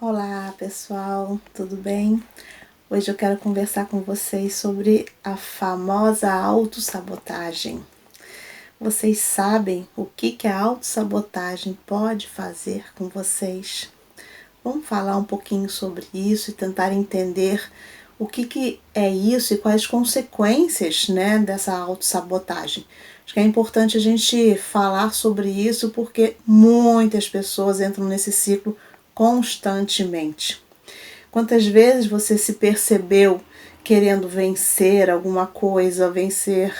Olá pessoal, tudo bem? Hoje eu quero conversar com vocês sobre a famosa autossabotagem. Vocês sabem o que a autossabotagem pode fazer com vocês? Vamos falar um pouquinho sobre isso e tentar entender o que é isso e quais consequências, né, dessa autossabotagem. Acho que é importante a gente falar sobre isso porque muitas pessoas entram nesse ciclo constantemente. Quantas vezes você se percebeu querendo vencer alguma coisa, vencer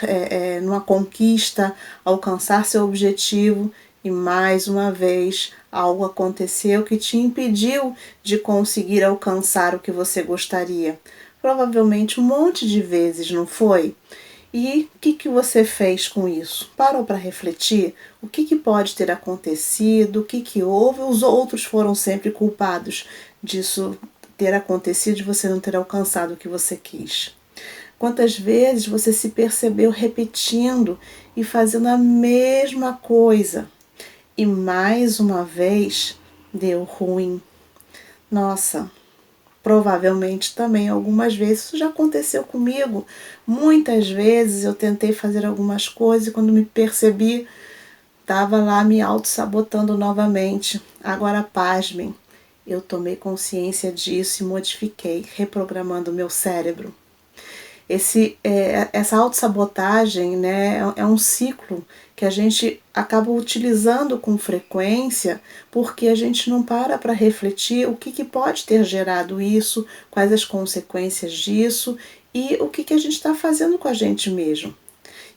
numa conquista, alcançar seu objetivo e mais uma vez algo aconteceu que te impediu de conseguir alcançar o que você gostaria? Provavelmente um monte de vezes, não foi? E o que você fez com isso? Parou para refletir? O que pode ter acontecido? O que houve? Os outros foram sempre culpados disso ter acontecido, de você não ter alcançado o que você quis. Quantas vezes você se percebeu repetindo e fazendo a mesma coisa e mais uma vez deu ruim? Nossa, provavelmente também algumas vezes isso já aconteceu comigo. Muitas vezes eu tentei fazer algumas coisas e quando me percebi, estava lá me auto-sabotando novamente. Agora, pasmem, eu tomei consciência disso e modifiquei, reprogramando o meu cérebro. Essa autossabotagem, né, é um ciclo que a gente acaba utilizando com frequência porque a gente não para refletir o que pode ter gerado isso, quais as consequências disso e o que a gente está fazendo com a gente mesmo.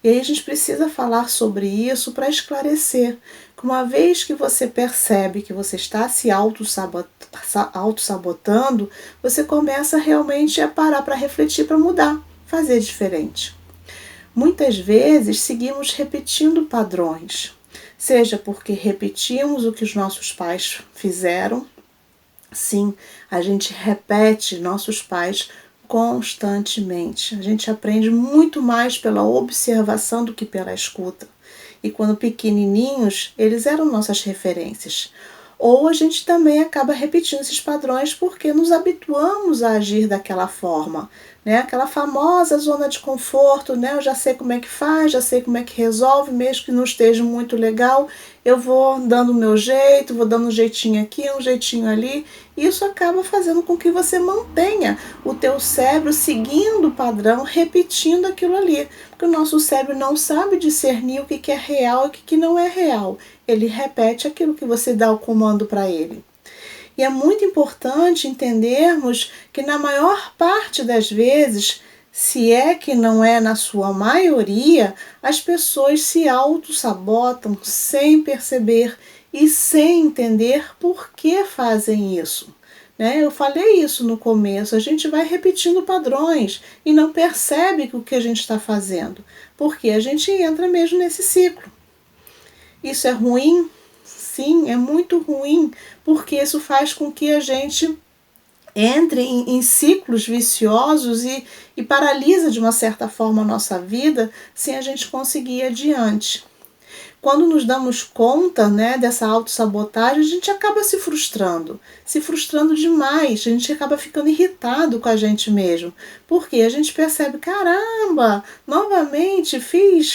E aí a gente precisa falar sobre isso para esclarecer que uma vez que você percebe que você está se auto-sabotando, você começa realmente a parar para refletir, para mudar, fazer diferente. Muitas vezes seguimos repetindo padrões, seja porque repetimos o que os nossos pais fizeram. Sim, a gente repete nossos pais constantemente. A gente aprende muito mais pela observação do que pela escuta. E quando pequenininhos, eles eram nossas referências. Ou a gente também acaba repetindo esses padrões porque nos habituamos a agir daquela forma, né? Aquela famosa zona de conforto, né? Eu já sei como é que faz, já sei como é que resolve, mesmo que não esteja muito legal, eu vou dando o meu jeito, vou dando um jeitinho aqui, um jeitinho ali. Isso acaba fazendo com que você mantenha o teu cérebro seguindo o padrão, repetindo aquilo ali. Porque o nosso cérebro não sabe discernir o que é real e o que não é real. Ele repete aquilo que você dá o comando para ele. E é muito importante entendermos que na maior parte das vezes, se é que não é na sua maioria, as pessoas se auto-sabotam sem perceber e sem entender por que fazem isso. Eu falei isso no começo, a gente vai repetindo padrões e não percebe o que a gente está fazendo, porque a gente entra mesmo nesse ciclo. Isso é ruim? Sim, é muito ruim, porque isso faz com que a gente entre em ciclos viciosos e paralisa de uma certa forma a nossa vida sem a gente conseguir ir adiante. Quando nos damos conta, né, dessa autossabotagem, a gente acaba se frustrando demais, a gente acaba ficando irritado com a gente mesmo, porque a gente percebe, caramba, novamente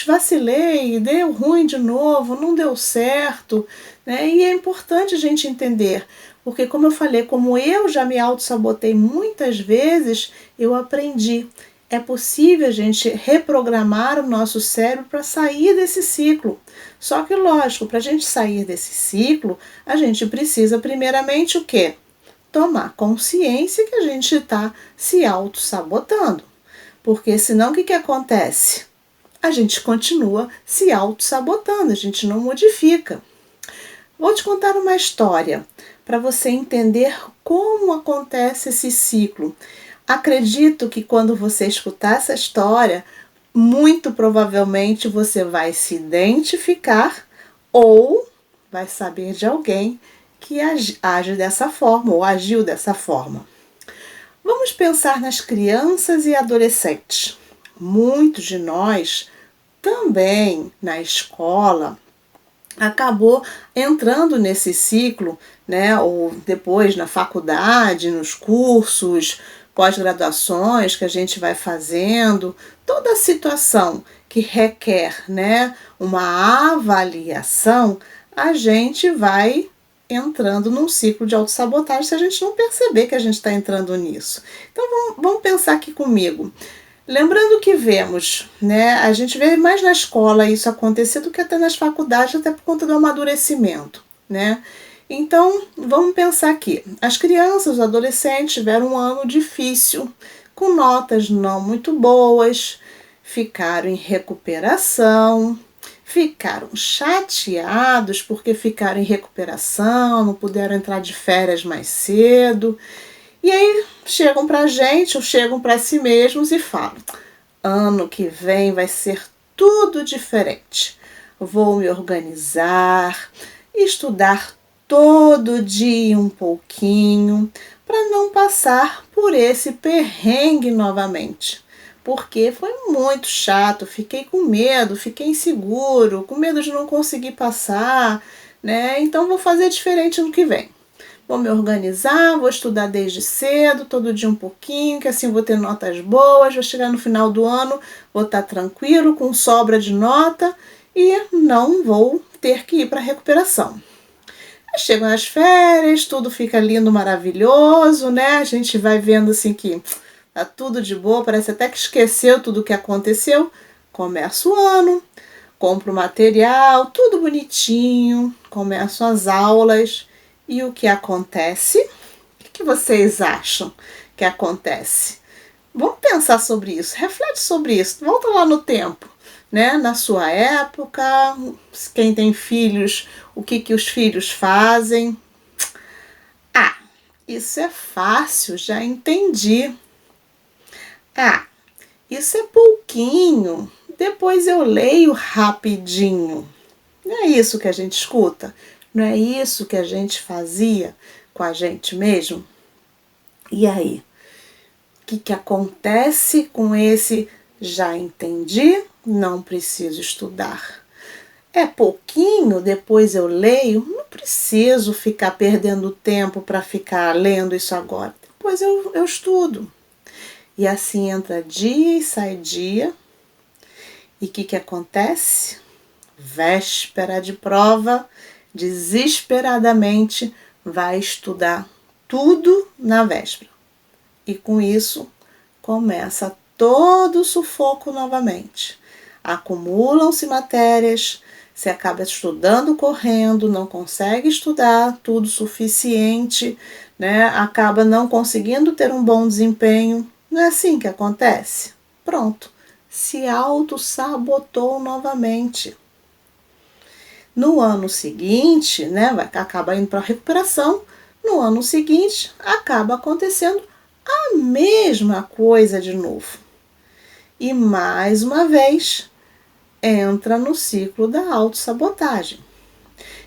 vacilei, deu ruim de novo, não deu certo, né? E é importante a gente entender, porque como eu falei, como eu já me autossabotei muitas vezes, eu aprendi. É possível a gente reprogramar o nosso cérebro para sair desse ciclo. Só que, lógico, para a gente sair desse ciclo, a gente precisa primeiramente o quê? Tomar consciência que a gente está se auto-sabotando. Porque senão o que acontece? A gente continua se auto-sabotando, a gente não modifica. Vou te contar uma história para você entender como acontece esse ciclo. Acredito que quando você escutar essa história, muito provavelmente você vai se identificar ou vai saber de alguém que age dessa forma ou agiu dessa forma. Vamos pensar nas crianças e adolescentes. Muitos de nós também na escola acabou entrando nesse ciclo, né? Ou depois na faculdade, nos cursos, pós-graduações que a gente vai fazendo, toda a situação que requer, né, uma avaliação, a gente vai entrando num ciclo de autossabotagem se a gente não perceber que a gente está entrando nisso. Então vamos pensar aqui comigo. Lembrando que vemos, né, a gente vê mais na escola isso acontecer do que até nas faculdades, até por conta do amadurecimento, né? Então, vamos pensar aqui. As crianças, os adolescentes tiveram um ano difícil, com notas não muito boas, ficaram em recuperação, ficaram chateados porque ficaram em recuperação, não puderam entrar de férias mais cedo. E aí chegam pra gente ou chegam para si mesmos e falam: ano que vem vai ser tudo diferente. Vou me organizar, estudar todo dia um pouquinho para não passar por esse perrengue novamente. Porque foi muito chato, fiquei com medo, fiquei inseguro, com medo de não conseguir passar, né? Então vou fazer diferente no que vem. Vou me organizar, vou estudar desde cedo, todo dia um pouquinho, que assim vou ter notas boas, vou chegar no final do ano, vou estar tranquilo, com sobra de nota e não vou ter que ir para a recuperação. Aí chegam as férias, tudo fica lindo, maravilhoso, né? A gente vai vendo assim que tá tudo de boa, parece até que esqueceu tudo o que aconteceu. Começa o ano, compro o material, tudo bonitinho, começo as aulas. E o que acontece? O que vocês acham que acontece? Vamos pensar sobre isso, reflete sobre isso, volta lá no tempo, né? Na sua época, quem tem filhos, o que os filhos fazem? Ah, isso é fácil, já entendi. Ah, isso é pouquinho, depois eu leio rapidinho. Não é isso que a gente escuta? Não é isso que a gente fazia com a gente mesmo? E aí? O que acontece com esse já entendi, não preciso estudar? É pouquinho, depois eu leio, não preciso ficar perdendo tempo para ficar lendo isso agora. Depois eu estudo. E assim entra dia e sai dia. E o que acontece? Véspera de prova, desesperadamente vai estudar tudo na véspera. E com isso começa todo o sufoco novamente. Acumulam-se matérias, se acaba estudando correndo, não consegue estudar tudo suficiente, né? Acaba não conseguindo ter um bom desempenho. Não é assim que acontece? Pronto, se auto-sabotou novamente. No ano seguinte, né, vai acabar indo para a recuperação. No ano seguinte, acaba acontecendo a mesma coisa de novo. E mais uma vez, entra no ciclo da autossabotagem.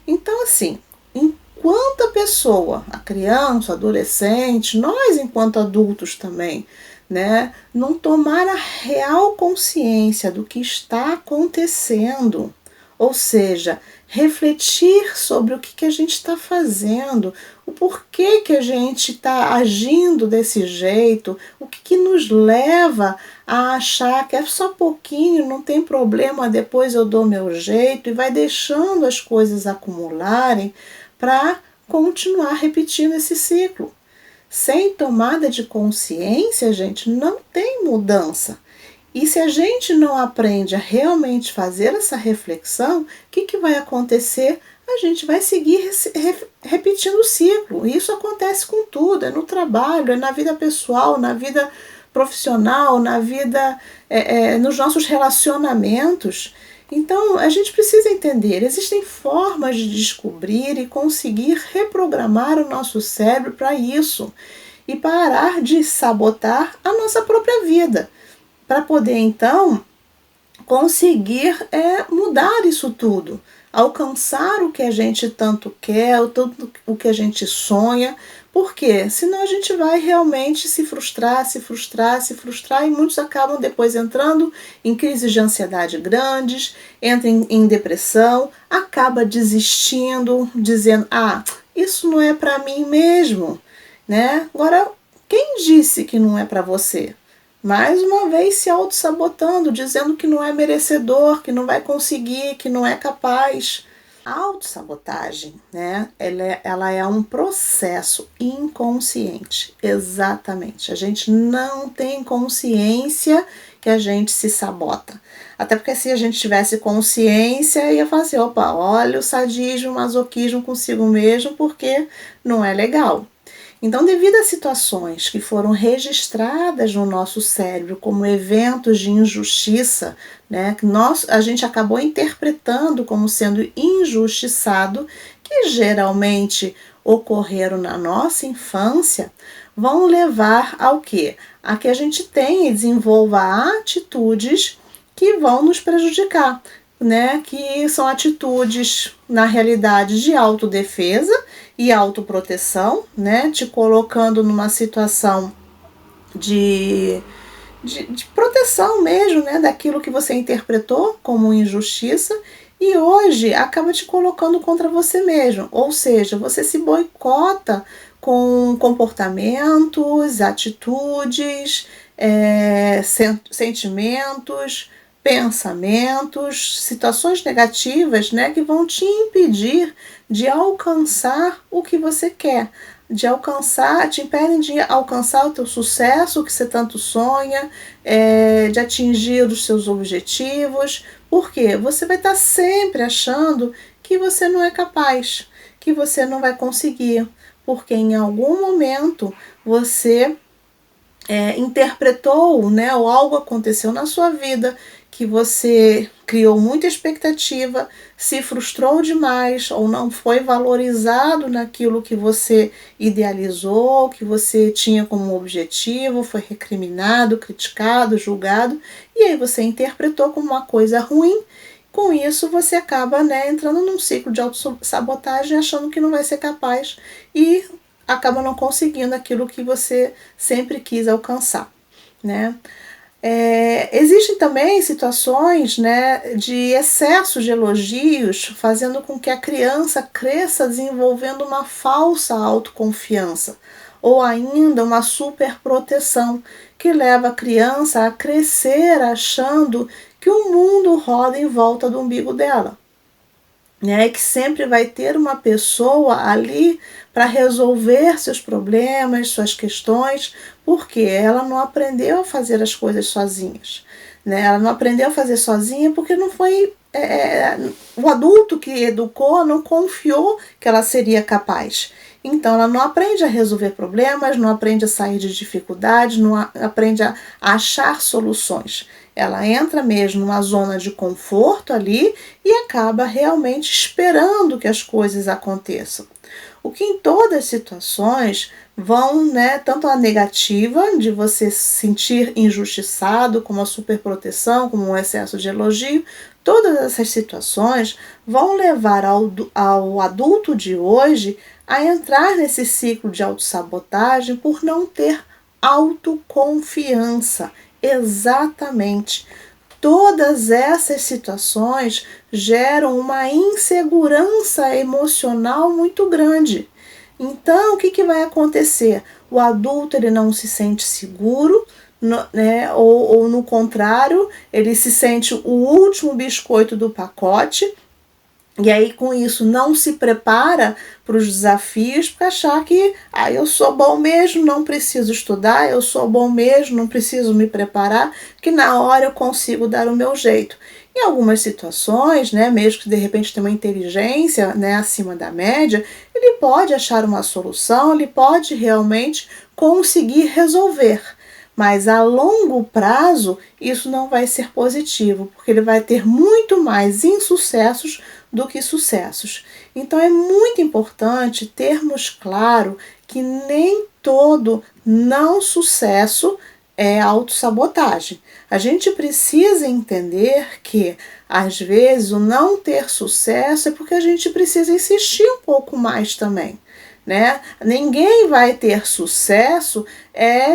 Então, assim, enquanto a pessoa, a criança, o adolescente, nós enquanto adultos também, né, não tomar a real consciência do que está acontecendo, ou seja, refletir sobre o que a gente está fazendo, o porquê que a gente está agindo desse jeito, o que nos leva a achar que é só pouquinho, não tem problema, depois eu dou meu jeito, e vai deixando as coisas acumularem para continuar repetindo esse ciclo. Sem tomada de consciência, gente, não tem mudança. E se a gente não aprende a realmente fazer essa reflexão, o que vai acontecer? A gente vai seguir repetindo o ciclo. E isso acontece com tudo, é no trabalho, é na vida pessoal, na vida profissional, na vida, nos nossos relacionamentos. Então, a gente precisa entender, existem formas de descobrir e conseguir reprogramar o nosso cérebro para isso e parar de sabotar a nossa própria vida, para poder, então, conseguir mudar isso tudo, alcançar o que a gente tanto quer, o que a gente sonha, Por quê? Senão a gente vai realmente se frustrar, se frustrar, se frustrar, e muitos acabam depois entrando em crises de ansiedade grandes, entram em depressão, acaba desistindo, dizendo, isso não é para mim mesmo, né? Agora, quem disse que não é para você? Mais uma vez se auto-sabotando, dizendo que não é merecedor, que não vai conseguir, que não é capaz. A autossabotagem, né, ela é um processo inconsciente, exatamente. A gente não tem consciência que a gente se sabota. Até porque se a gente tivesse consciência, ia falar assim, opa, olha o sadismo, o masoquismo consigo mesmo, porque não é legal. Então, devido a situações que foram registradas no nosso cérebro como eventos de injustiça, né, que a gente acabou interpretando como sendo injustiçado, que geralmente ocorreram na nossa infância, vão levar ao quê? A que a gente tenha e desenvolva atitudes que vão nos prejudicar, né? Que são atitudes, na realidade, de autodefesa e autoproteção, né? Te colocando numa situação de proteção mesmo, né? Daquilo que você interpretou como injustiça e hoje acaba te colocando contra você mesmo. Ou seja, você se boicota com comportamentos, atitudes, sentimentos, pensamentos, situações negativas, né, que vão te impedir de alcançar o que você quer, te impedem de alcançar o teu sucesso, o que você tanto sonha, de atingir os seus objetivos. Por quê? Você vai estar sempre achando que você não é capaz, que você não vai conseguir, porque em algum momento você interpretou, né, ou algo aconteceu na sua vida que você criou muita expectativa, se frustrou demais ou não foi valorizado naquilo que você idealizou, que você tinha como objetivo, foi recriminado, criticado, julgado, e aí você interpretou como uma coisa ruim. Com isso, você acaba, né, entrando num ciclo de autossabotagem, achando que não vai ser capaz e acaba não conseguindo aquilo que você sempre quis alcançar, né? Existem também situações, né, de excesso de elogios, fazendo com que a criança cresça desenvolvendo uma falsa autoconfiança ou ainda uma superproteção, que leva a criança a crescer achando que o mundo roda em volta do umbigo dela, né, que sempre vai ter uma pessoa ali para resolver seus problemas, suas questões, porque ela não aprendeu a fazer as coisas sozinhas, né? Ela não aprendeu a fazer sozinha porque não foi o adulto que educou não confiou que ela seria capaz. Então ela não aprende a resolver problemas, não aprende a sair de dificuldades, não aprende a achar soluções. Ela entra mesmo numa zona de conforto ali e acaba realmente esperando que as coisas aconteçam. O que em todas as situações vão, né, tanto a negativa, de você se sentir injustiçado, como a superproteção, como um excesso de elogio, todas essas situações vão levar ao adulto de hoje a entrar nesse ciclo de autossabotagem por não ter autoconfiança. Exatamente. Todas essas situações geram uma insegurança emocional muito grande. Então, o que vai acontecer? O adulto ele não se sente seguro, né? Ou no contrário, ele se sente o último biscoito do pacote. E aí, com isso, não se prepara para os desafios, para achar que eu sou bom mesmo, não preciso estudar, eu sou bom mesmo, não preciso me preparar, que na hora eu consigo dar o meu jeito. Em algumas situações, né, mesmo que de repente tenha uma inteligência, né, acima da média, ele pode achar uma solução, ele pode realmente conseguir resolver. Mas a longo prazo, isso não vai ser positivo, porque ele vai ter muito mais insucessos do que sucessos. Então é muito importante termos claro que nem todo não sucesso é autossabotagem. A gente precisa entender que, às vezes, o não ter sucesso é porque a gente precisa insistir um pouco mais também, né? Ninguém vai ter sucesso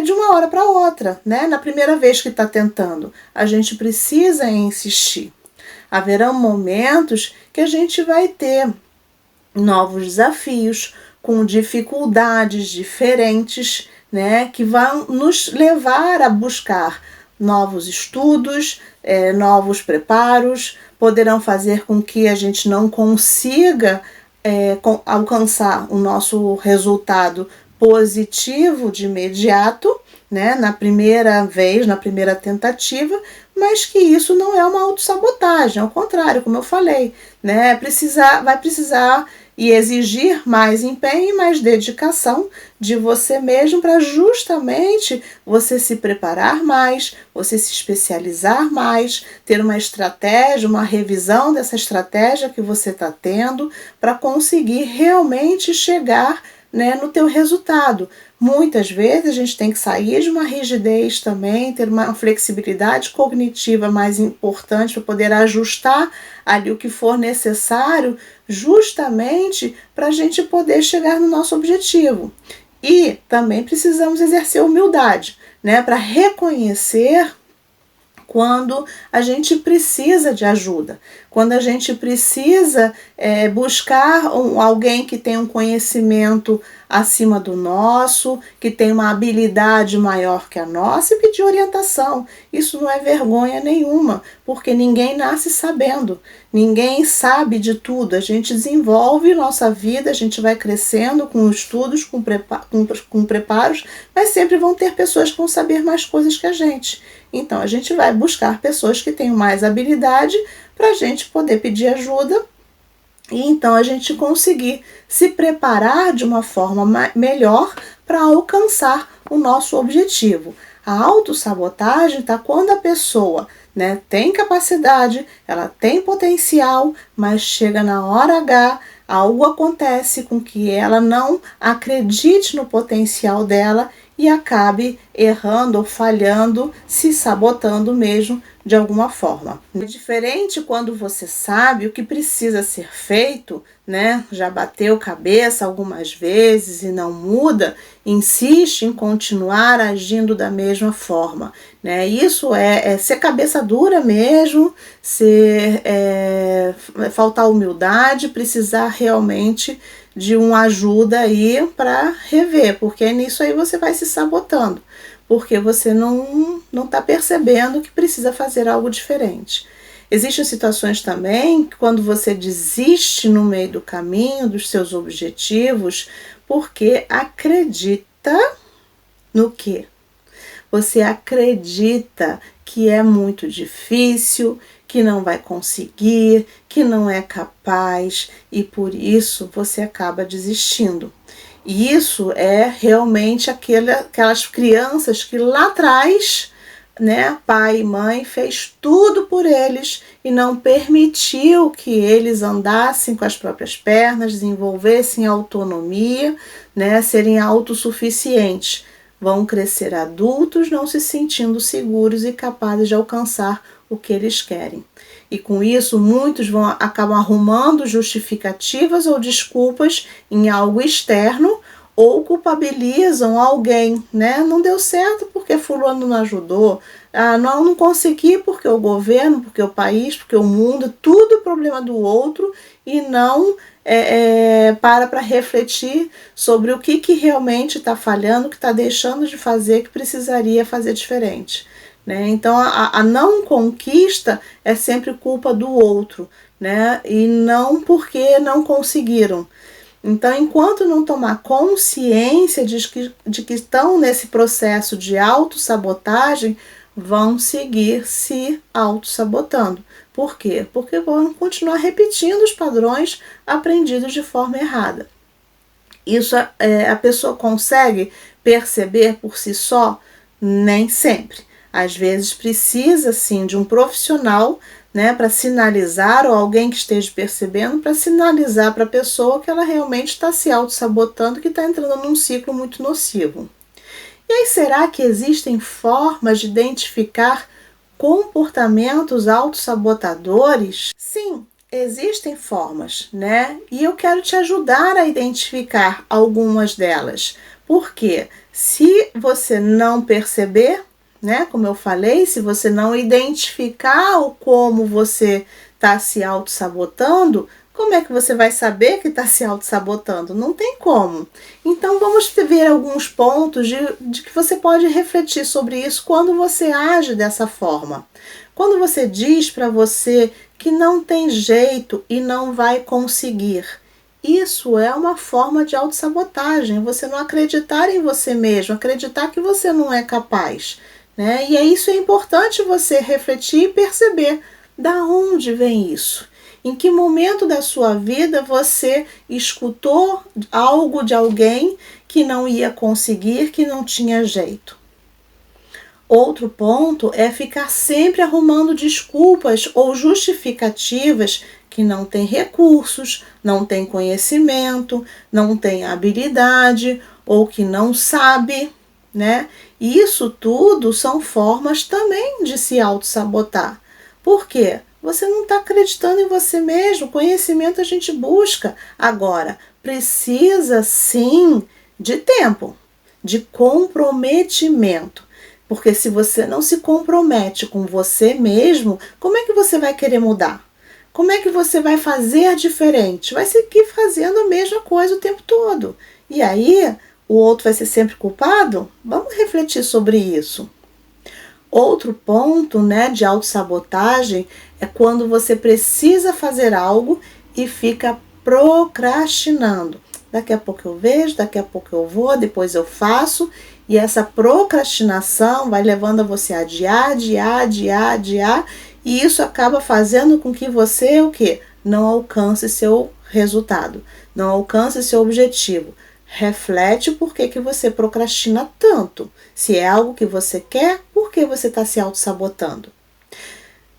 de uma hora para outra, né? Na primeira vez que está tentando. A gente precisa insistir. Haverão momentos que a gente vai ter novos desafios, com dificuldades diferentes, né? Que vão nos levar a buscar novos estudos, novos preparos, poderão fazer com que a gente não consiga alcançar o nosso resultado positivo de imediato, né, na primeira vez, na primeira tentativa, mas que isso não é uma autossabotagem, ao contrário, como eu falei, né, vai precisar e exigir mais empenho e mais dedicação de você mesmo para justamente você se preparar mais, você se especializar mais, ter uma estratégia, uma revisão dessa estratégia que você está tendo para conseguir realmente chegar, né, no teu resultado. Muitas vezes a gente tem que sair de uma rigidez também, ter uma flexibilidade cognitiva mais importante para poder ajustar ali o que for necessário, justamente para a gente poder chegar no nosso objetivo. E também precisamos exercer humildade, né, para reconhecer quando a gente precisa de ajuda, quando a gente precisa buscar alguém que tem um conhecimento acima do nosso, que tem uma habilidade maior que a nossa e pedir orientação. Isso não é vergonha nenhuma, porque ninguém nasce sabendo, ninguém sabe de tudo. A gente desenvolve nossa vida, a gente vai crescendo com estudos, com preparos, mas sempre vão ter pessoas que vão saber mais coisas que a gente. Então a gente vai buscar pessoas que tenham mais habilidade para a gente poder pedir ajuda e então a gente conseguir se preparar de uma forma melhor para alcançar o nosso objetivo. A autossabotagem está quando a pessoa, né, tem capacidade, ela tem potencial, mas chega na hora H, algo acontece com que ela não acredite no potencial dela e acabe errando ou falhando, se sabotando mesmo de alguma forma. É diferente quando você sabe o que precisa ser feito, né? Já bateu cabeça algumas vezes e não muda, insiste em continuar agindo da mesma forma, né? Isso é ser cabeça dura mesmo, faltar humildade, precisar realmente de uma ajuda aí para rever, porque nisso aí você vai se sabotando, porque você não está percebendo que precisa fazer algo diferente. Existem situações também que quando você desiste no meio do caminho dos seus objetivos, porque acredita no quê? Você acredita que é muito difícil, que não vai conseguir, que não é capaz e por isso você acaba desistindo. E isso é realmente aquelas crianças que lá atrás, né, pai e mãe fez tudo por eles e não permitiu que eles andassem com as próprias pernas, desenvolvessem autonomia, né, serem autossuficientes. Vão crescer adultos não se sentindo seguros e capazes de alcançar o que eles querem. E com isso, muitos acabam arrumando justificativas ou desculpas em algo externo ou culpabilizam alguém, né? Não deu certo porque fulano não ajudou, não consegui porque o governo, porque o país, porque o mundo, tudo problema do outro e não para refletir sobre o que realmente está falhando, que está deixando de fazer, que precisaria fazer diferente. Né? Então a não conquista é sempre culpa do outro, né? E não porque não conseguiram. Então, enquanto não tomar consciência de que estão nesse processo de autossabotagem, vão seguir se autossabotando. Por quê? Porque vão continuar repetindo os padrões aprendidos de forma errada. Isso a pessoa consegue perceber por si só? Nem sempre. Às vezes precisa sim de um profissional, né, para sinalizar, ou alguém que esteja percebendo, para sinalizar para a pessoa que ela realmente está se auto-sabotando, que está entrando num ciclo muito nocivo. E aí, será que existem formas de identificar comportamentos autossabotadores? Sim, Existem formas, né? E eu quero te ajudar a identificar algumas delas. Porque se você não perceber, né? Como eu falei, se você não identificar o como você está se auto-sabotando, como é que você vai saber que está se auto-sabotando? Não tem como. Então vamos ver alguns pontos de que você pode refletir sobre isso quando você age dessa forma. Quando você diz para você que não tem jeito e não vai conseguir, isso é uma forma de autossabotagem. Você não acreditar em você mesmo, acreditar que você não é capaz, né? E isso é importante você refletir e perceber da onde vem isso. Em que momento da sua vida você escutou algo de alguém que não ia conseguir, que não tinha jeito? Outro ponto é ficar sempre arrumando desculpas ou justificativas que não tem recursos, não tem conhecimento, não tem habilidade ou que não sabe, né? E isso tudo são formas também de se auto-sabotar. Por quê? Você não está acreditando em você mesmo. Conhecimento a gente busca. Agora, precisa sim de tempo, de comprometimento. Porque se você não se compromete com você mesmo, como é que você vai querer mudar? Como é que você vai fazer diferente? Vai seguir fazendo a mesma coisa o tempo todo. E aí, o outro vai ser sempre culpado? Vamos refletir sobre isso. Outro ponto, né, de autossabotagem é quando você precisa fazer algo e fica procrastinando. Daqui a pouco eu vejo, daqui a pouco eu vou, depois eu faço. E essa procrastinação vai levando a você a adiar. E isso acaba fazendo com que você o quê? Não alcance seu resultado, não alcance seu objetivo. Reflete por que você procrastina tanto. Se é algo que você quer, por que você está se auto-sabotando?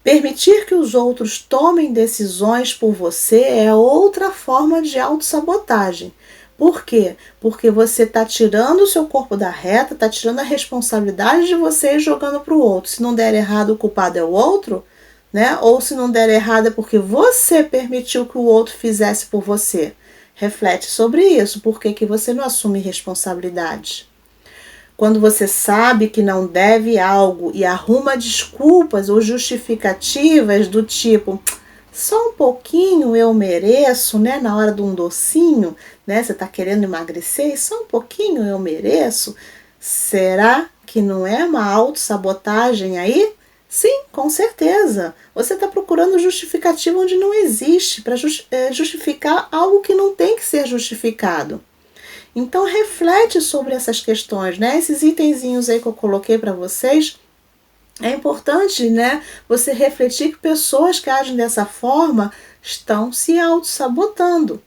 Permitir que os outros tomem decisões por você é outra forma de autossabotagem. Por quê? Porque você está tirando o seu corpo da reta, está tirando a responsabilidade de você e jogando para o outro. Se não der errado, o culpado é o outro, né? Ou se não der errado é porque você permitiu que o outro fizesse por você. Reflete sobre isso. Por que você não assume responsabilidade? Quando você sabe que não deve algo e arruma desculpas ou justificativas do tipo, só um pouquinho eu mereço, né? Na hora de um docinho, né? Você está querendo emagrecer e só um pouquinho eu mereço. Será que não é uma autossabotagem aí? Sim, com certeza. Você está procurando justificativa onde não existe, para justificar algo que não tem que ser justificado. Então reflete sobre essas questões, né? Esses itenzinhos aí que eu coloquei para vocês, é importante, né, você refletir que pessoas que agem dessa forma estão se auto-sabotando.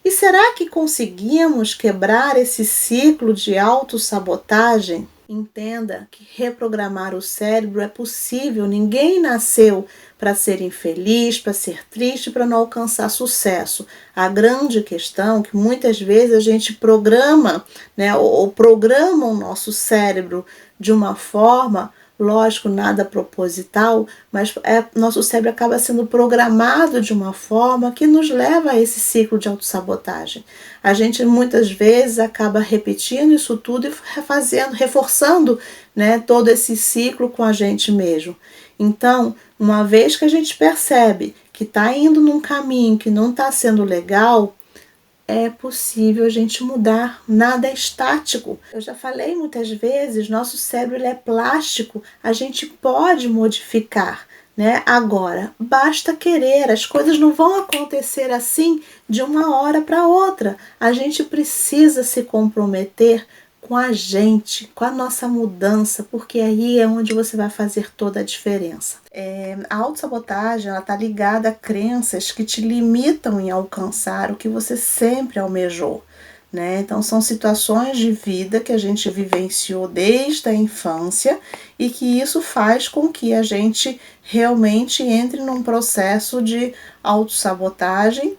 E será que conseguimos quebrar esse ciclo de autossabotagem? Entenda que reprogramar o cérebro é possível. Ninguém nasceu para ser infeliz, para ser triste, para não alcançar sucesso. A grande questão é que muitas vezes a gente programa, né, ou programa o nosso cérebro de uma forma, lógico, nada proposital, mas nosso cérebro acaba sendo programado de uma forma que nos leva a esse ciclo de autossabotagem. A gente muitas vezes acaba repetindo isso tudo e reforçando, né, todo esse ciclo com a gente mesmo. Então, uma vez que a gente percebe que está indo num caminho que não está sendo legal, é possível a gente mudar, nada é estático. Eu já falei muitas vezes, nosso cérebro ele é plástico, a gente pode modificar, né? Agora, basta querer, as coisas não vão acontecer assim de uma hora para outra. A gente precisa se comprometer com a gente, com a nossa mudança, porque aí é onde você vai fazer toda a diferença. A autossabotagem está ligada a crenças que te limitam em alcançar o que você sempre almejou, né? Então são situações de vida que a gente vivenciou desde a infância e que isso faz com que a gente realmente entre num processo de autossabotagem,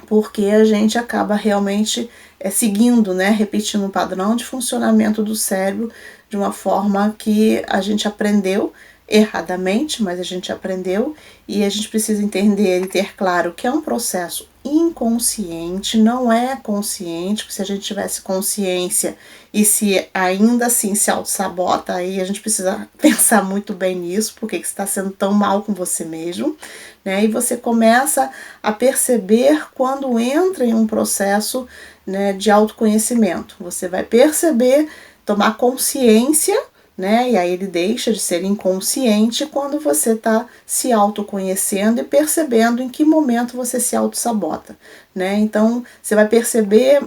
porque a gente acaba realmente seguindo, né, repetindo um padrão de funcionamento do cérebro de uma forma que a gente aprendeu erradamente, mas a gente aprendeu e a gente precisa entender e ter claro que é um processo inconsciente, não é consciente, porque se a gente tivesse consciência e se ainda assim se auto-sabota, aí a gente precisa pensar muito bem nisso, porque que você está sendo tão mal com você mesmo, né? E você começa a perceber quando entra em um processo, né, de autoconhecimento. Você vai perceber, tomar consciência, né? E aí ele deixa de ser inconsciente quando você está se autoconhecendo e percebendo em que momento você se auto-sabota, né? Então você vai perceber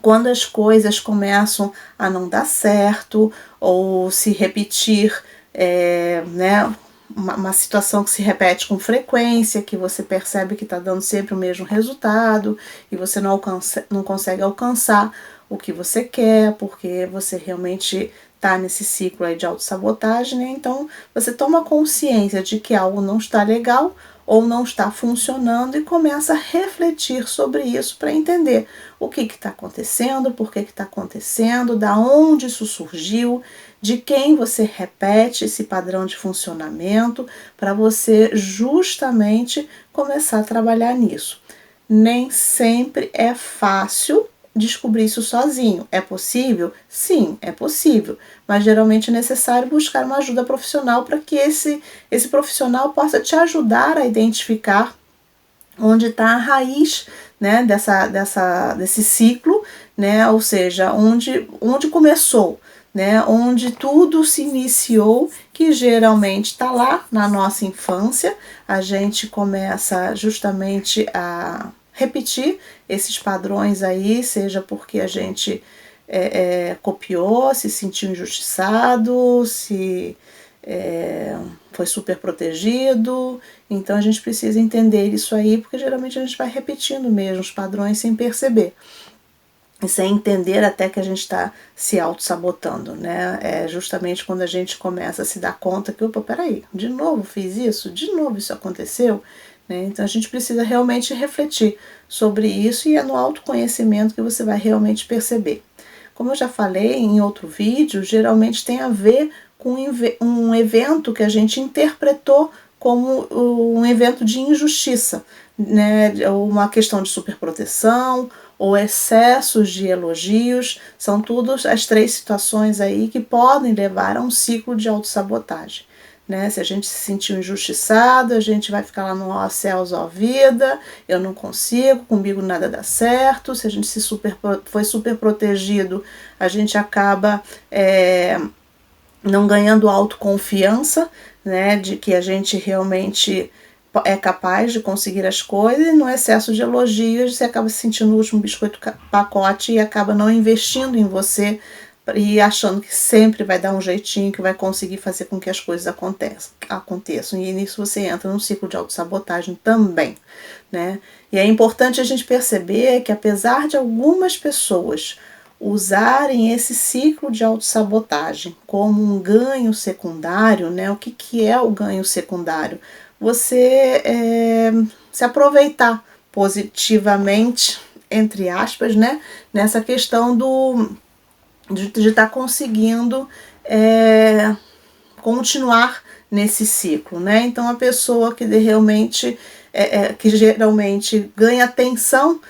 quando as coisas começam a não dar certo ou se repetir, né? Uma situação que se repete com frequência, que você percebe que está dando sempre o mesmo resultado e você não consegue alcançar o que você quer, porque você realmente está nesse ciclo aí de autossabotagem, né? Então você toma consciência de que algo não está legal ou não está funcionando e começa a refletir sobre isso para entender o que está acontecendo, por que está acontecendo, da onde isso surgiu, de quem você repete esse padrão de funcionamento, para você justamente começar a trabalhar nisso. Nem sempre é fácil descobrir isso sozinho. É possível? Sim, é possível, mas geralmente é necessário buscar uma ajuda profissional para que esse profissional possa te ajudar a identificar onde está a raiz, né, desse ciclo, né, ou seja, onde começou, né, onde tudo se iniciou, que geralmente está lá na nossa infância. A gente começa justamente a repetir esses padrões aí, seja porque a gente copiou, se sentiu injustiçado, se foi super protegido. Então a gente precisa entender isso aí, porque geralmente a gente vai repetindo mesmo os padrões sem perceber. E sem entender até que a gente está se auto-sabotando, né? É justamente quando a gente começa a se dar conta que, opa, peraí, de novo fiz isso? De novo isso aconteceu? Né? Então a gente precisa realmente refletir sobre isso e é no autoconhecimento que você vai realmente perceber. Como eu já falei em outro vídeo, geralmente tem a ver com um evento que a gente interpretou como um evento de injustiça, né? Uma questão de superproteção ou excessos de elogios, são todas as três situações aí que podem levar a um ciclo de autossabotagem. Né? Se a gente se sentiu injustiçado, a gente vai ficar lá no ó céus, ó vida, eu não consigo, comigo nada dá certo. Se a gente foi super protegido, a gente acaba não ganhando autoconfiança, né, de que a gente realmente é capaz de conseguir as coisas, e no excesso de elogios você acaba se sentindo o último biscoito pacote e acaba não investindo em você e achando que sempre vai dar um jeitinho, que vai conseguir fazer com que as coisas aconteçam. E nisso você entra num ciclo de autossabotagem também, né? E é importante a gente perceber que apesar de algumas pessoas usarem esse ciclo de autossabotagem como um ganho secundário, né? O que é o ganho secundário? Você se aproveitar positivamente, entre aspas, né? Nessa questão de estar conseguindo continuar nesse ciclo, né? Então a pessoa que realmente, que geralmente ganha atenção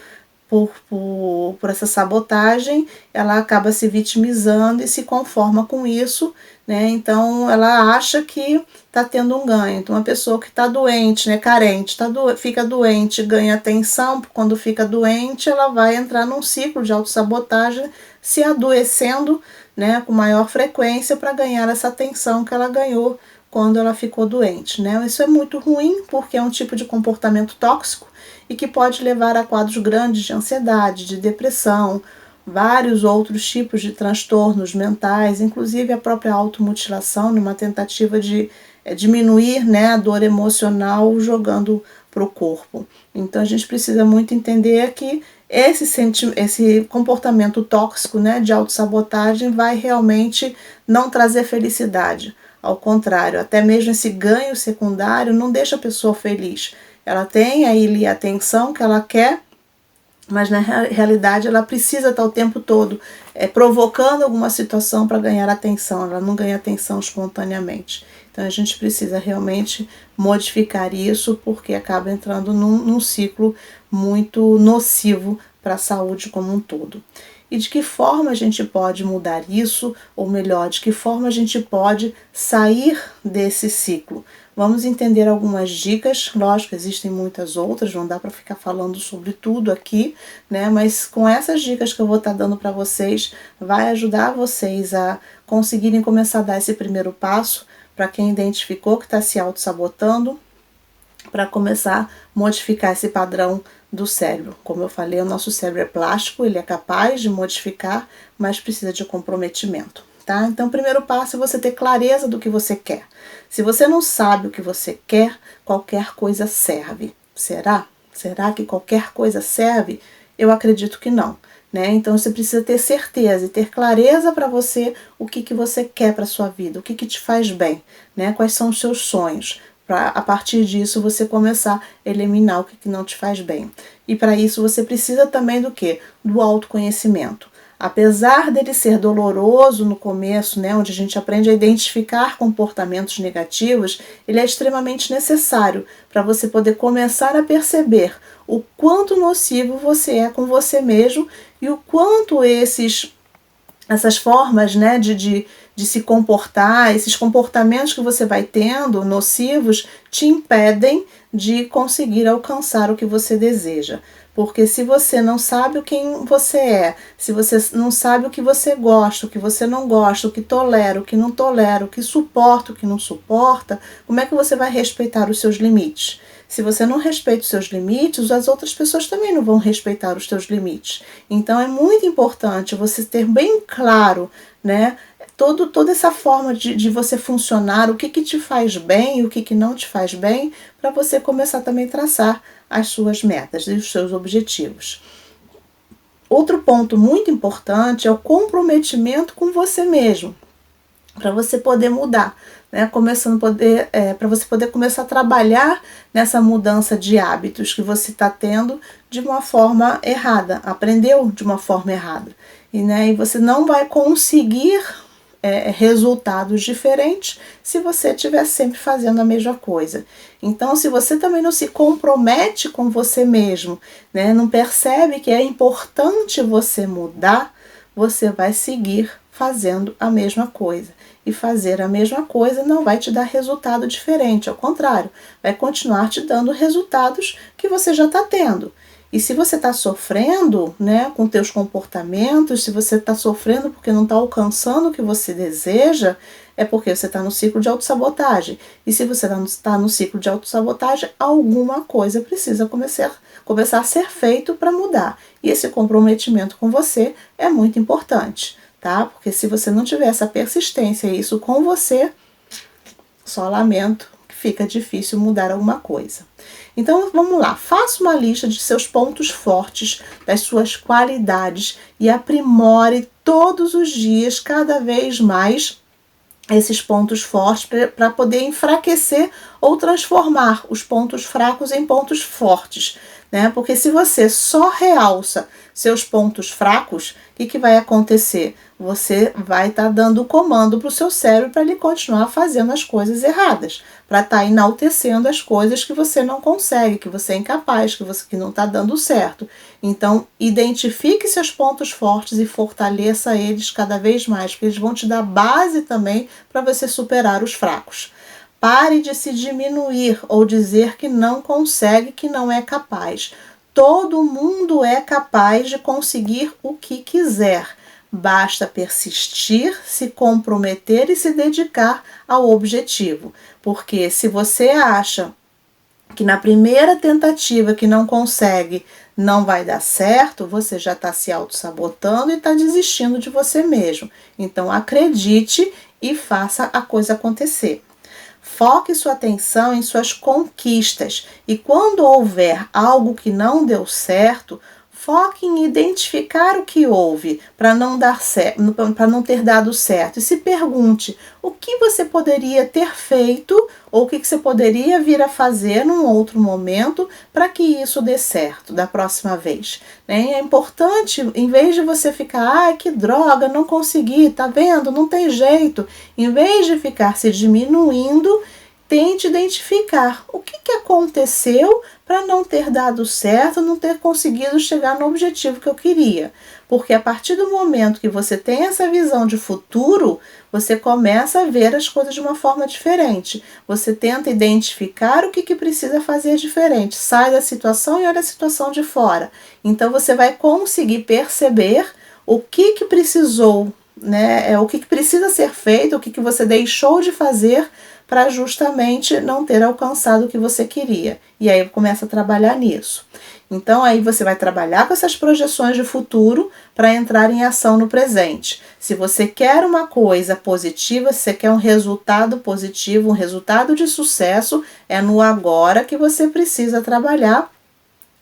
por essa sabotagem, ela acaba se vitimizando e se conforma com isso, né? Então ela acha que está tendo um ganho. Então uma pessoa que está doente, né, carente, fica doente, ganha atenção, quando fica doente ela vai entrar num ciclo de autossabotagem, se adoecendo, né, com maior frequência para ganhar essa atenção que ela ganhou quando ela ficou doente, né? Isso é muito ruim porque é um tipo de comportamento tóxico e que pode levar a quadros grandes de ansiedade, de depressão, vários outros tipos de transtornos mentais, inclusive a própria automutilação, numa tentativa de diminuir, né, a dor emocional jogando para o corpo. Então a gente precisa muito entender que esse comportamento tóxico, né, de autossabotagem vai realmente não trazer felicidade. Ao contrário, até mesmo esse ganho secundário não deixa a pessoa feliz. Ela tem aí a atenção que ela quer mas na realidade ela precisa estar o tempo todo provocando alguma situação para ganhar atenção, ela não ganha atenção espontaneamente. Então a gente precisa realmente modificar isso, porque acaba entrando num ciclo muito nocivo para a saúde como um todo. E de que forma a gente pode mudar isso, ou melhor, de que forma a gente pode sair desse ciclo? Vamos entender algumas dicas, lógico, existem muitas outras, não dá para ficar falando sobre tudo aqui, né? Mas com essas dicas que eu vou estar dando para vocês, vai ajudar vocês a conseguirem começar a dar esse primeiro passo para quem identificou que está se auto-sabotando, para começar a modificar esse padrão do cérebro. Como eu falei, o nosso cérebro é plástico, ele é capaz de modificar, mas precisa de comprometimento, tá? Então, o primeiro passo é você ter clareza do que você quer. Se você não sabe o que você quer, qualquer coisa serve. Será? Será que qualquer coisa serve? Eu acredito que não, né? Então, você precisa ter certeza e ter clareza para você o que você quer para sua vida, o que te faz bem, né? Quais são os seus sonhos, para a partir disso você começar a eliminar o que não te faz bem. E para isso você precisa também do quê? Do autoconhecimento. Apesar dele ser doloroso no começo, né, onde a gente aprende a identificar comportamentos negativos, ele é extremamente necessário para você poder começar a perceber o quanto nocivo você é com você mesmo e o quanto essas formas, né, de se comportar, esses comportamentos que você vai tendo nocivos, te impedem de conseguir alcançar o que você deseja. Porque se você não sabe quem você é, se você não sabe o que você gosta, o que você não gosta, o que tolera, o que não tolera, o que suporta, o que não suporta, como é que você vai respeitar os seus limites? Se você não respeita os seus limites, as outras pessoas também não vão respeitar os seus limites. Então é muito importante você ter bem claro, né, toda essa forma de você funcionar, o que te faz bem e o que não te faz bem, para você começar também a traçar as suas metas e os seus objetivos. Outro ponto muito importante é o comprometimento com você mesmo, para você poder mudar, né? Para você poder começar a trabalhar nessa mudança de hábitos que você está tendo de uma forma errada, aprendeu de uma forma errada. E você não vai conseguir resultados diferentes se você estiver sempre fazendo a mesma coisa. Então, se você também não se compromete com você mesmo, né, não percebe que é importante você mudar, você vai seguir fazendo a mesma coisa. E fazer a mesma coisa não vai te dar resultado diferente, ao contrário, vai continuar te dando resultados que você já está tendo. E se você está sofrendo, né, com teus comportamentos, se você está sofrendo porque não está alcançando o que você deseja, é porque você está no ciclo de autossabotagem. E se você está no ciclo de autossabotagem, alguma coisa precisa começar a ser feito para mudar. E esse comprometimento com você é muito importante, tá? Porque se você não tiver essa persistência e isso com você, só lamento que fica difícil mudar alguma coisa. Então vamos lá, faça uma lista de seus pontos fortes, das suas qualidades e aprimore todos os dias, cada vez mais, esses pontos fortes para poder enfraquecer ou transformar os pontos fracos em pontos fortes, né? Porque se você só realça seus pontos fracos, o que vai acontecer? Você vai estar dando o comando para o seu cérebro para ele continuar fazendo as coisas erradas, para estar enaltecendo as coisas que você não consegue, que você é incapaz, que não está dando certo. Então, identifique seus pontos fortes e fortaleça eles cada vez mais, porque eles vão te dar base também para você superar os fracos. Pare de se diminuir ou dizer que não consegue, que não é capaz. Todo mundo é capaz de conseguir o que quiser. Basta persistir, se comprometer e se dedicar ao objetivo. Porque se você acha que na primeira tentativa que não consegue, não vai dar certo, você já está se auto-sabotando e está desistindo de você mesmo. Então acredite e faça a coisa acontecer. Foque sua atenção em suas conquistas e quando houver algo que não deu certo, foque em identificar o que houve para não dar certo, para não ter dado certo. E se pergunte o que você poderia ter feito ou o que você poderia vir a fazer num outro momento para que isso dê certo da próxima vez. Né? É importante, em vez de você ficar, ai que droga, não consegui, tá vendo? Não tem jeito. Em vez de ficar se diminuindo, tente identificar o que aconteceu para não ter dado certo, não ter conseguido chegar no objetivo que eu queria. Porque a partir do momento que você tem essa visão de futuro, você começa a ver as coisas de uma forma diferente. Você tenta identificar o que precisa fazer diferente. Sai da situação e olha a situação de fora. Então você vai conseguir perceber o que precisou, né? O que precisa ser feito, o que você deixou de fazer para justamente não ter alcançado o que você queria. E aí começa a trabalhar nisso. Então aí você vai trabalhar com essas projeções de futuro para entrar em ação no presente. Se você quer uma coisa positiva, se você quer um resultado positivo, um resultado de sucesso, é no agora que você precisa trabalhar,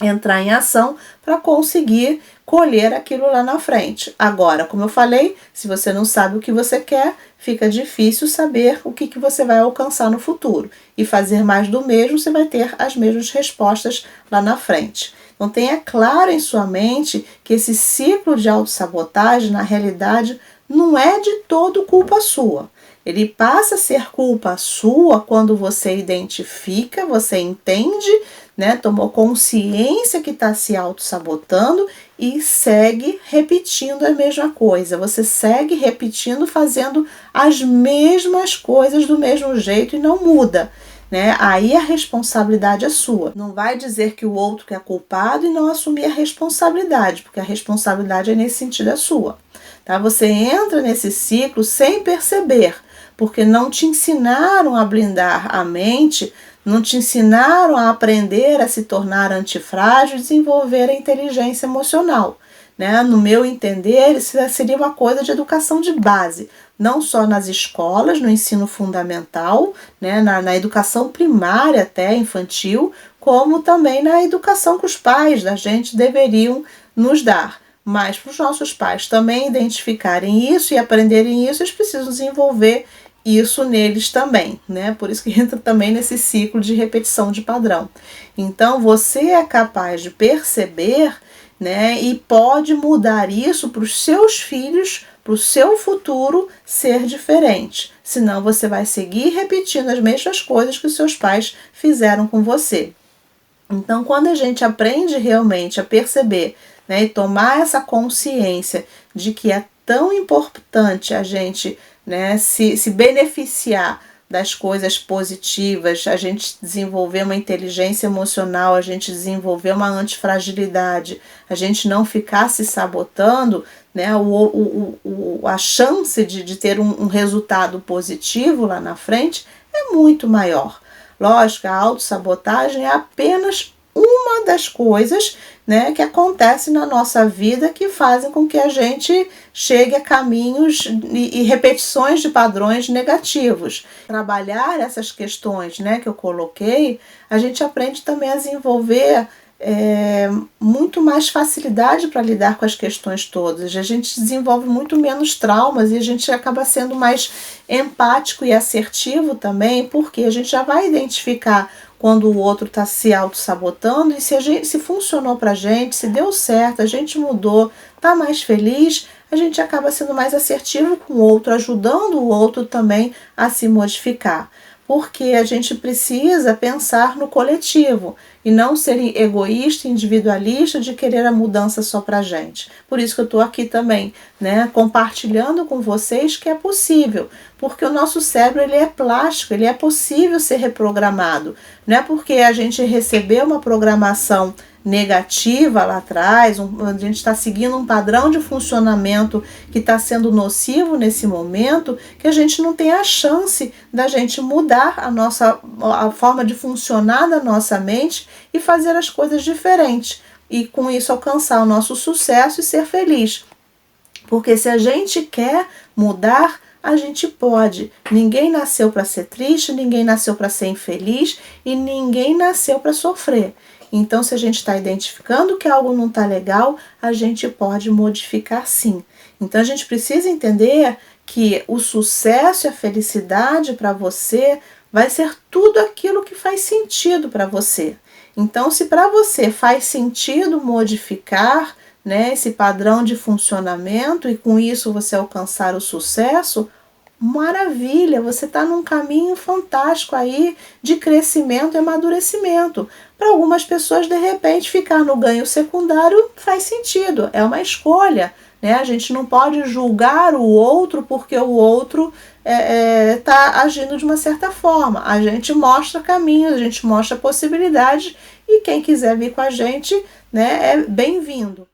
entrar em ação para conseguir colher aquilo lá na frente. Agora, como eu falei, se você não sabe o que você quer, fica difícil saber o que você vai alcançar no futuro. E fazer mais do mesmo, você vai ter as mesmas respostas lá na frente. Então tenha claro em sua mente que esse ciclo de autossabotagem, na realidade, não é de todo culpa sua. Ele passa a ser culpa sua quando você identifica, você entende, né, tomou consciência que está se auto-sabotando e segue repetindo a mesma coisa. Você segue repetindo, fazendo as mesmas coisas do mesmo jeito e não muda. Né? Aí a responsabilidade é sua. Não vai dizer que o outro que é culpado e não assumir a responsabilidade, porque a responsabilidade é nesse sentido é sua. Tá? Você entra nesse ciclo sem perceber, porque não te ensinaram a blindar a mente, não te ensinaram a aprender a se tornar antifrágil, desenvolver a inteligência emocional. Né? No meu entender, isso seria uma coisa de educação de base, não só nas escolas, no ensino fundamental, né? na educação primária até infantil, como também na educação que os pais da gente deveriam nos dar. Mas para os nossos pais também identificarem isso e aprenderem isso, eles precisam desenvolver isso neles também, né? Por isso que entra também nesse ciclo de repetição de padrão. Então, você é capaz de perceber, né? E pode mudar isso para os seus filhos, para o seu futuro ser diferente. Senão, você vai seguir repetindo as mesmas coisas que os seus pais fizeram com você. Então, quando a gente aprende realmente a perceber, né, e tomar essa consciência de que é tão importante a gente, né, se beneficiar das coisas positivas, a gente desenvolver uma inteligência emocional, a gente desenvolver uma antifragilidade, a gente não ficar se sabotando, né, a chance de ter um resultado positivo lá na frente é muito maior. Lógico, a autossabotagem é apenas uma das coisas, né, que acontece na nossa vida que fazem com que a gente chegue a caminhos e repetições de padrões negativos. Trabalhar essas questões, né, que eu coloquei, a gente aprende também a desenvolver muito mais facilidade para lidar com as questões todas. A gente desenvolve muito menos traumas e a gente acaba sendo mais empático e assertivo também, porque a gente já vai identificar quando o outro está se auto-sabotando e se funcionou para a gente, se deu certo, a gente mudou, está mais feliz, a gente acaba sendo mais assertivo com o outro, ajudando o outro também a se modificar. Porque a gente precisa pensar no coletivo e não ser egoísta, individualista, de querer a mudança só pra gente. Por isso que eu estou aqui também, né, compartilhando com vocês que é possível, porque o nosso cérebro ele é plástico, ele é possível ser reprogramado. Não é porque a gente recebeu uma programação negativa lá atrás, a gente está seguindo um padrão de funcionamento que está sendo nocivo nesse momento, que a gente não tem a chance da gente mudar a forma de funcionar da nossa mente e fazer as coisas diferentes e com isso alcançar o nosso sucesso e ser feliz. Porque se a gente quer mudar, a gente pode. Ninguém nasceu para ser triste, ninguém nasceu para ser infeliz e ninguém nasceu para sofrer. Então, se a gente está identificando que algo não está legal, a gente pode modificar sim. Então, a gente precisa entender que o sucesso e a felicidade para você vai ser tudo aquilo que faz sentido para você. Então, se para você faz sentido modificar, né, esse padrão de funcionamento e com isso você alcançar o sucesso, maravilha, você está num caminho fantástico aí de crescimento e amadurecimento. Para algumas pessoas, de repente, ficar no ganho secundário faz sentido, é uma escolha. Né? A gente não pode julgar o outro porque o outro está agindo de uma certa forma. A gente mostra caminhos, a gente mostra possibilidades e quem quiser vir com a gente, né, é bem-vindo.